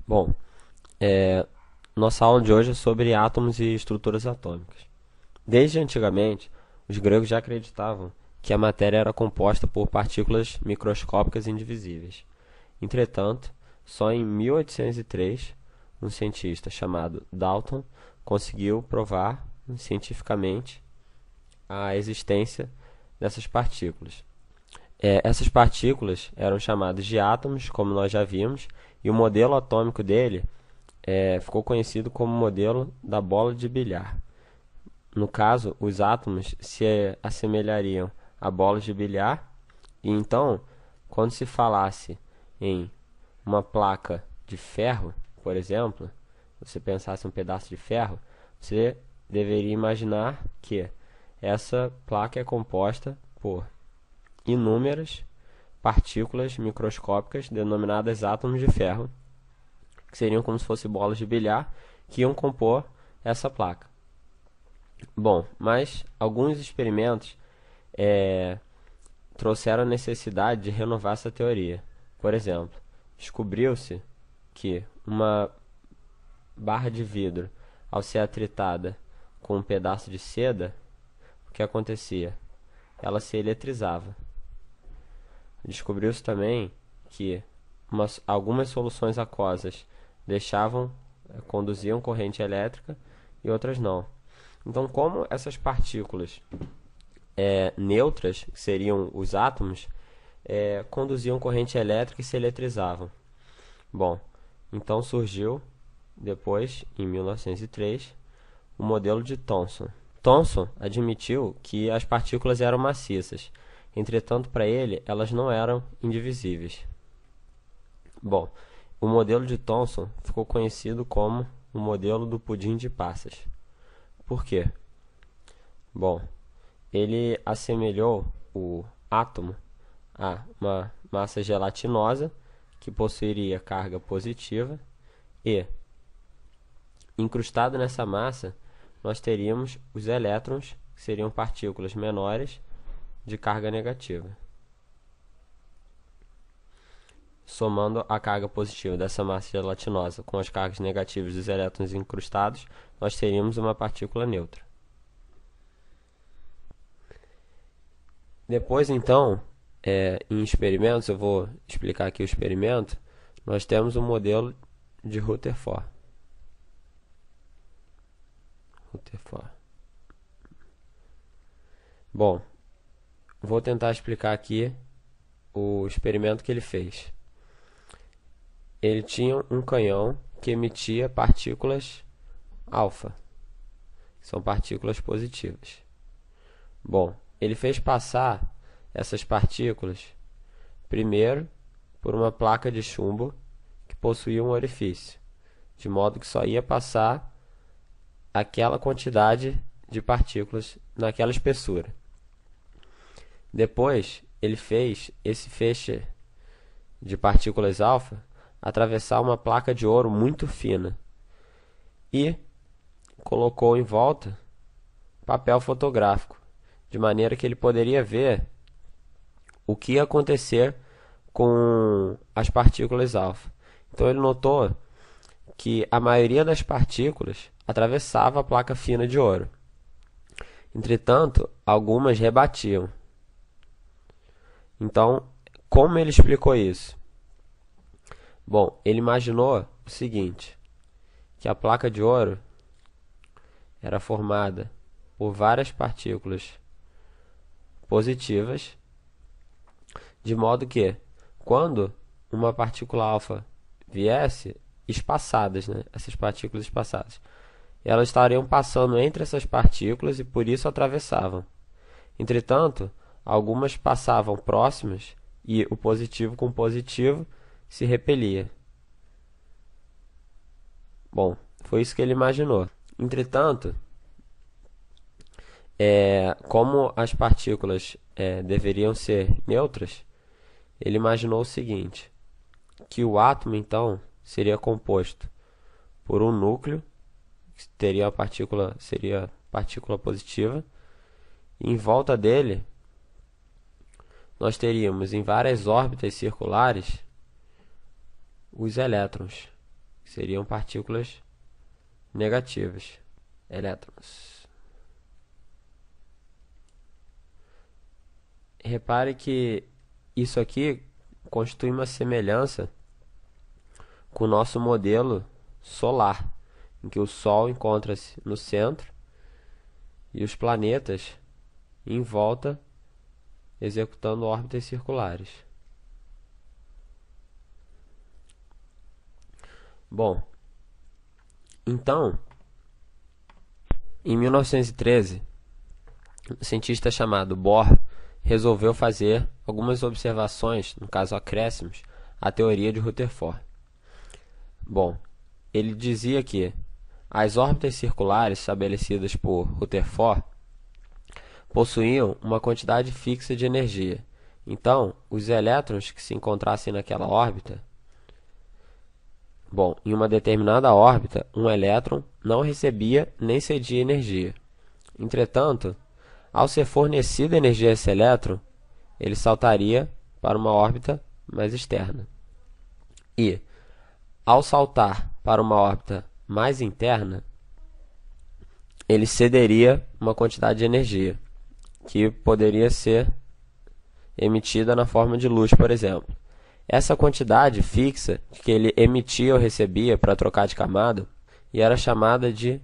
Bom, é, nossa aula de hoje é sobre átomos e estruturas atômicas. Desde antigamente, os gregos já acreditavam que a matéria era composta por partículas microscópicas indivisíveis. Entretanto, só em 1803, um cientista chamado Dalton conseguiu provar cientificamente a existência dessas partículas. Essas partículas eram chamadas de átomos, como nós já vimos, e o modelo atômico dele ficou conhecido como modelo da bola de bilhar. No caso, os átomos se assemelhariam a bolas de bilhar, e então, quando se falasse em uma placa de ferro, por exemplo, você pensasse em um pedaço de ferro, você deveria imaginar que essa placa é composta por inúmeras partículas microscópicas denominadas átomos de ferro, que seriam como se fossem bolas de bilhar, que iam compor essa placa. Bom, mas alguns experimentos trouxeram a necessidade de renovar essa teoria. Por exemplo, descobriu-se que uma barra de vidro, ao ser atritada com um pedaço de seda, o que acontecia? Ela se eletrizava. Descobriu-se também que algumas soluções aquosas conduziam corrente elétrica e outras não. Então, como essas partículas neutras, que seriam os átomos, conduziam corrente elétrica e se eletrizavam? Bom, então surgiu, depois, em 1903, o modelo de Thomson. Thomson admitiu que as partículas eram maciças, entretanto, para ele, elas não eram indivisíveis. Bom, o modelo de Thomson ficou conhecido como o modelo do pudim de passas. Por quê? Bom, ele assemelhou o átomo a uma massa gelatinosa que possuiria carga positiva e, incrustado nessa massa, nós teríamos os elétrons, que seriam partículas menores de carga negativa. Somando a carga positiva dessa massa gelatinosa com as cargas negativas dos elétrons incrustados, nós teríamos uma partícula neutra. Depois, então, em experimentos, eu vou explicar aqui o experimento, nós temos um modelo de Rutherford. Bom, vou tentar explicar aqui o experimento que ele fez. Ele tinha um canhão que emitia partículas alfa, que são partículas positivas. Bom, ele fez passar essas partículas primeiro por uma placa de chumbo que possuía um orifício, de modo que só ia passar aquela quantidade de partículas naquela espessura. Depois, ele fez esse feixe de partículas alfa atravessar uma placa de ouro muito fina e colocou em volta papel fotográfico, de maneira que ele poderia ver o que ia acontecer com as partículas alfa. Então ele notou que a maioria das partículas atravessava a placa fina de ouro. Entretanto, algumas rebatiam. Então, como ele explicou isso? Bom, ele imaginou o seguinte, que a placa de ouro era formada por várias partículas positivas, de modo que, quando uma partícula alfa viesse, espaçadas, né? Essas partículas espaçadas, elas estariam passando entre essas partículas e por isso atravessavam. Entretanto, algumas passavam próximas e o positivo com o positivo se repelia. Bom, foi isso que ele imaginou. Entretanto, como as partículas deveriam ser neutras, ele imaginou o seguinte, que o átomo então seria composto por um núcleo, que seria a partícula positiva, e em volta dele nós teríamos em várias órbitas circulares os elétrons, que que seriam partículas negativas, elétrons. Repare que isso aqui constitui uma semelhança com o nosso modelo solar, em que o Sol encontra-se no centro e os planetas em volta executando órbitas circulares. Bom, então, em 1913, um cientista chamado Bohr resolveu fazer algumas observações, no caso acréscimos, à teoria de Rutherford. Bom, ele dizia que as órbitas circulares estabelecidas por Rutherford possuíam uma quantidade fixa de energia. Então, os elétrons que se encontrassem naquela órbita, em uma determinada órbita, um elétron não recebia nem cedia energia. Entretanto, ao ser fornecida energia a esse elétron, ele saltaria para uma órbita mais externa. E, ao saltar para uma órbita mais interna, ele cederia uma quantidade de energia, que poderia ser emitida na forma de luz, por exemplo. Essa quantidade fixa que ele emitia ou recebia para trocar de camada e era chamada de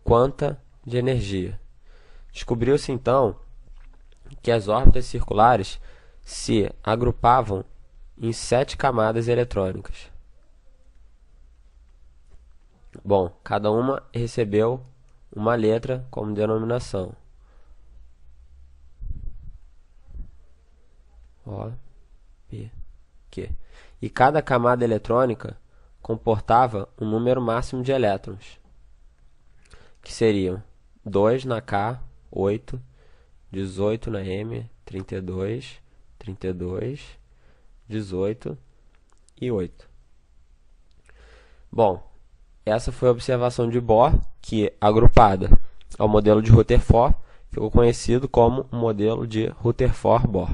quanta de energia. Descobriu-se então que as órbitas circulares se agrupavam em 7 camadas eletrônicas. Cada uma recebeu uma letra como denominação. O, P, Q. E cada camada eletrônica comportava um número máximo de elétrons, que seriam 2 na K, 8, 18 na M, 32, 32, 18 e 8. Essa foi a observação de Bohr, que, agrupada ao modelo de Rutherford, ficou conhecido como o modelo de Rutherford-Bohr.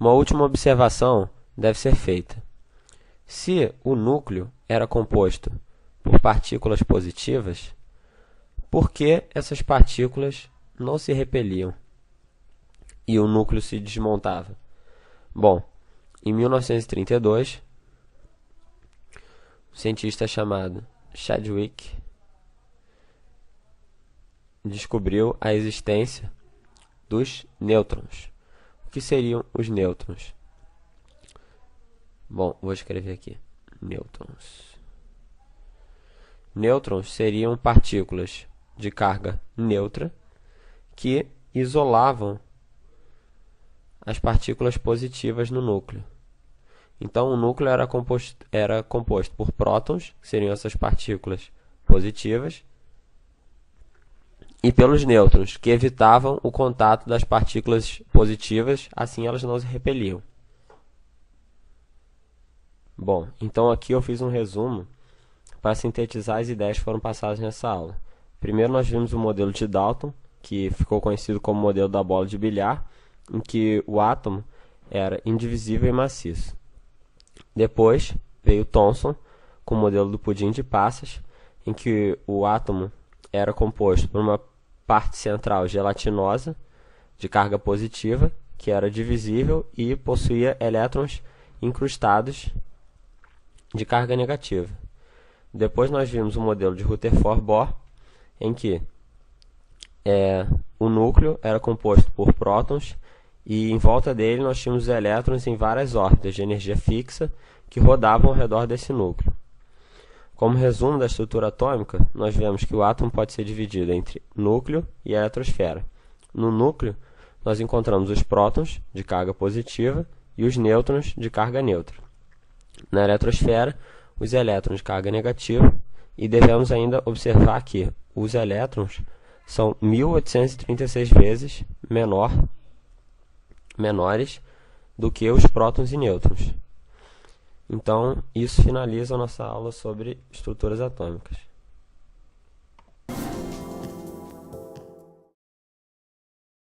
Uma última observação deve ser feita. Se o núcleo era composto por partículas positivas, por que essas partículas não se repeliam e o núcleo se desmontava? Em 1932, um cientista chamado Chadwick descobriu a existência dos nêutrons. O que seriam os nêutrons? Vou escrever aqui. Nêutrons. Nêutrons seriam partículas de carga neutra que isolavam as partículas positivas no núcleo. Então, o núcleo era composto por prótons, que seriam essas partículas positivas, e pelos nêutrons, que evitavam o contato das partículas positivas, assim elas não se repeliam. Então aqui eu fiz um resumo para sintetizar as ideias que foram passadas nessa aula. Primeiro nós vimos o modelo de Dalton, que ficou conhecido como modelo da bola de bilhar, em que o átomo era indivisível e maciço. Depois veio Thomson com o modelo do pudim de passas, em que o átomo era composto por uma parte central gelatinosa de carga positiva, que era divisível e possuía elétrons incrustados de carga negativa. Depois nós vimos o modelo de Rutherford-Bohr, em que o núcleo era composto por prótons e em volta dele nós tínhamos os elétrons em várias órbitas de energia fixa que rodavam ao redor desse núcleo. Como resumo da estrutura atômica, nós vemos que o átomo pode ser dividido entre núcleo e eletrosfera. No núcleo, nós encontramos os prótons de carga positiva e os nêutrons de carga neutra. Na eletrosfera, os elétrons de carga negativa, e devemos ainda observar que os elétrons são 1836 vezes menores do que os prótons e nêutrons. Então, isso finaliza a nossa aula sobre estruturas atômicas.